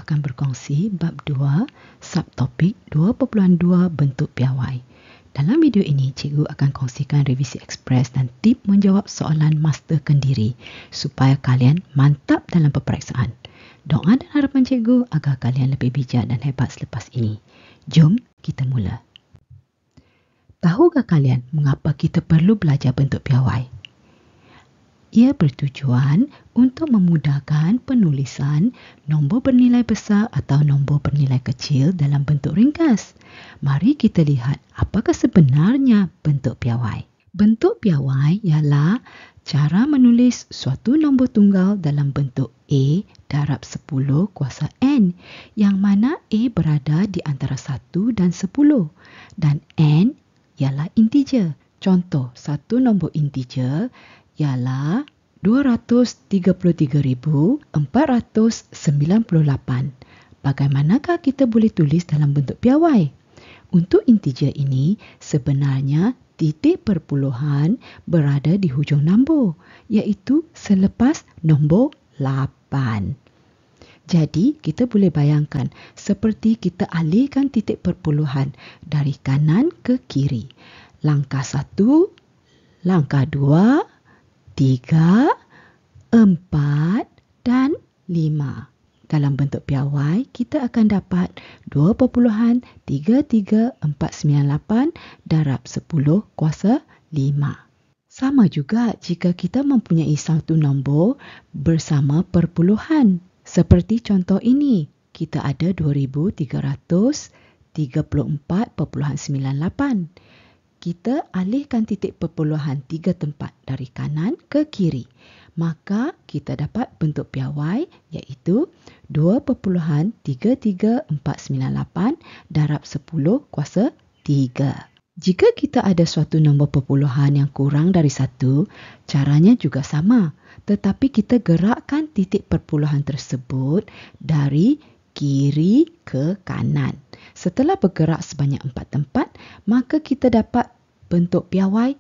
akan berkongsi bab 2, subtopik 2.2 bentuk piawai. Dalam video ini, cikgu akan kongsikan revisi ekspres dan tip menjawab soalan master kendiri supaya kalian mantap dalam peperiksaan. Doa dan harapan cikgu agar kalian lebih bijak dan hebat selepas ini. Jom kita mula. Tahukah kalian mengapa kita perlu belajar bentuk piawai? Ia bertujuan untuk memudahkan penulisan nombor bernilai besar atau nombor bernilai kecil dalam bentuk ringkas. Mari kita lihat apakah sebenarnya bentuk piawai. Bentuk piawai ialah cara menulis suatu nombor tunggal dalam bentuk A darab 10 kuasa N, yang mana A berada di antara 1 dan 10 dan N ialah integer. Contoh satu nombor integer ialah 233,498. Bagaimanakah kita boleh tulis dalam bentuk piawai? Untuk integer ini, sebenarnya titik perpuluhan berada di hujung nombor, iaitu selepas nombor 8. Jadi, kita boleh bayangkan seperti kita alihkan titik perpuluhan dari kanan ke kiri. Langkah 1, langkah 2, 3, 4 dan 5. Dalam bentuk piawai, kita akan dapat 2.33498 darab 10 kuasa 5. Sama juga jika kita mempunyai satu nombor bersama perpuluhan. Seperti contoh ini, kita ada 2334.98. Kita alihkan titik perpuluhan 3 tempat dari kanan ke kiri. Maka kita dapat bentuk piawai iaitu 2.33498 darab 10 kuasa 3. Jika kita ada suatu nombor perpuluhan yang kurang dari 1, caranya juga sama. Tetapi kita gerakkan titik perpuluhan tersebut dari kiri ke kanan. Setelah bergerak sebanyak 4 tempat, maka kita dapat bentuk piawai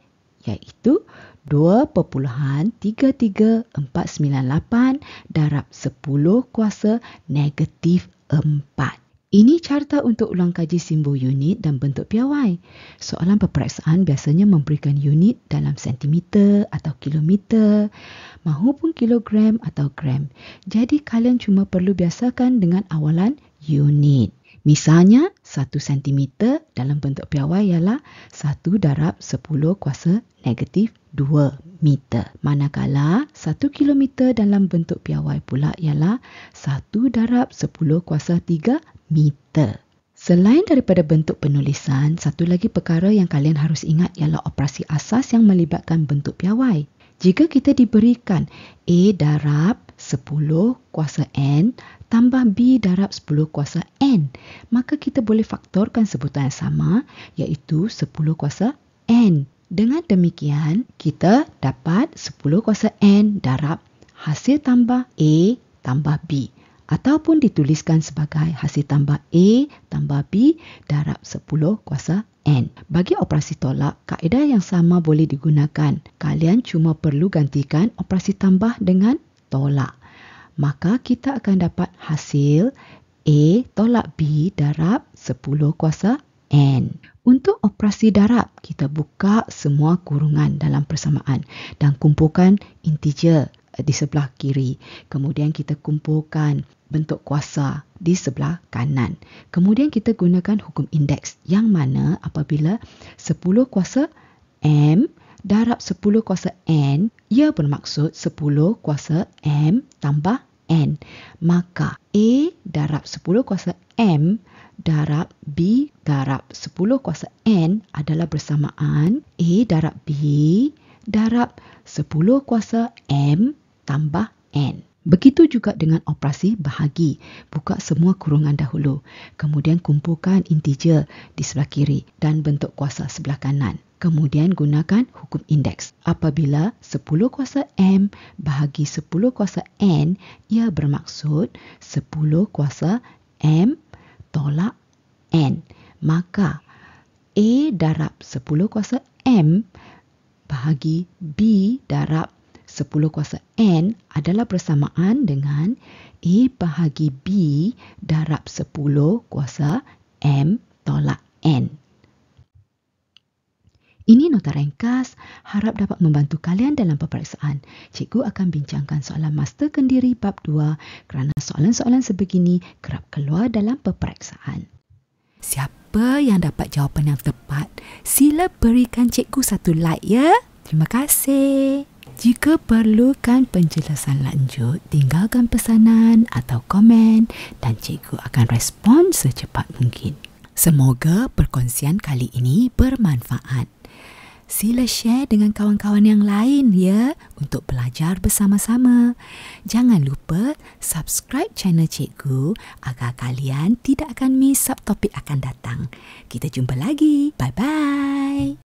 iaitu 2.33498 darab 10 kuasa negatif 4. Ini carta untuk ulang kaji simbol unit dan bentuk piawai. Soalan peperiksaan biasanya memberikan unit dalam sentimeter atau kilometer mahupun kilogram atau gram. Jadi kalian cuma perlu biasakan dengan awalan unit. Misalnya, 1 cm dalam bentuk piawai ialah 1 darab 10 kuasa negatif 2 meter. Manakala 1 kilometer dalam bentuk piawai pula ialah 1 darab 10 kuasa 3 meter. Selain daripada bentuk penulisan, satu lagi perkara yang kalian harus ingat ialah operasi asas yang melibatkan bentuk piawai. Jika kita diberikan A darab 10 kuasa N tambah B darab 10 kuasa N, maka kita boleh faktorkan sebutan yang sama iaitu 10 kuasa N. Dengan demikian, kita dapat 10 kuasa N darab hasil tambah A tambah B, ataupun dituliskan sebagai hasil tambah A tambah B darab 10 kuasa N. Bagi operasi tolak, kaedah yang sama boleh digunakan. Kalian cuma perlu gantikan operasi tambah dengan tolak. Maka kita akan dapat hasil A tolak B darab 10 kuasa N. Untuk operasi darab, kita buka semua kurungan dalam persamaan dan kumpulkan integer di sebelah kiri. Kemudian kita kumpulkan bentuk kuasa di sebelah kanan. Kemudian kita gunakan hukum indeks yang mana apabila 10 kuasa M darab 10 kuasa N, ia bermaksud 10 kuasa M tambah N. Maka A darab 10 kuasa M darab B darab 10 kuasa N adalah bersamaan A darab B darab 10 kuasa M tambah N. Begitu juga dengan operasi bahagi. Buka semua kurungan dahulu. Kemudian kumpulkan integer di sebelah kiri dan bentuk kuasa sebelah kanan. Kemudian gunakan hukum indeks. Apabila 10 kuasa M bahagi 10 kuasa N, ia bermaksud 10 kuasa M tolak N. Maka A darab 10 kuasa M bahagi B darab 10 kuasa N adalah bersamaan dengan A bahagi B darab 10 kuasa M tolak N. Ini nota ringkas, harap dapat membantu kalian dalam peperiksaan. Cikgu akan bincangkan soalan master kendiri bab 2 kerana soalan-soalan sebegini kerap keluar dalam peperiksaan. Siapa yang dapat jawapan yang tepat, sila berikan cikgu satu like ya. Terima kasih. Jika perlukan penjelasan lanjut, tinggalkan pesanan atau komen dan cikgu akan respon secepat mungkin. Semoga perkongsian kali ini bermanfaat. Sila share dengan kawan-kawan yang lain ya untuk belajar bersama-sama. Jangan lupa subscribe channel cikgu agar kalian tidak akan miss subtopik akan datang. Kita jumpa lagi. Bye-bye.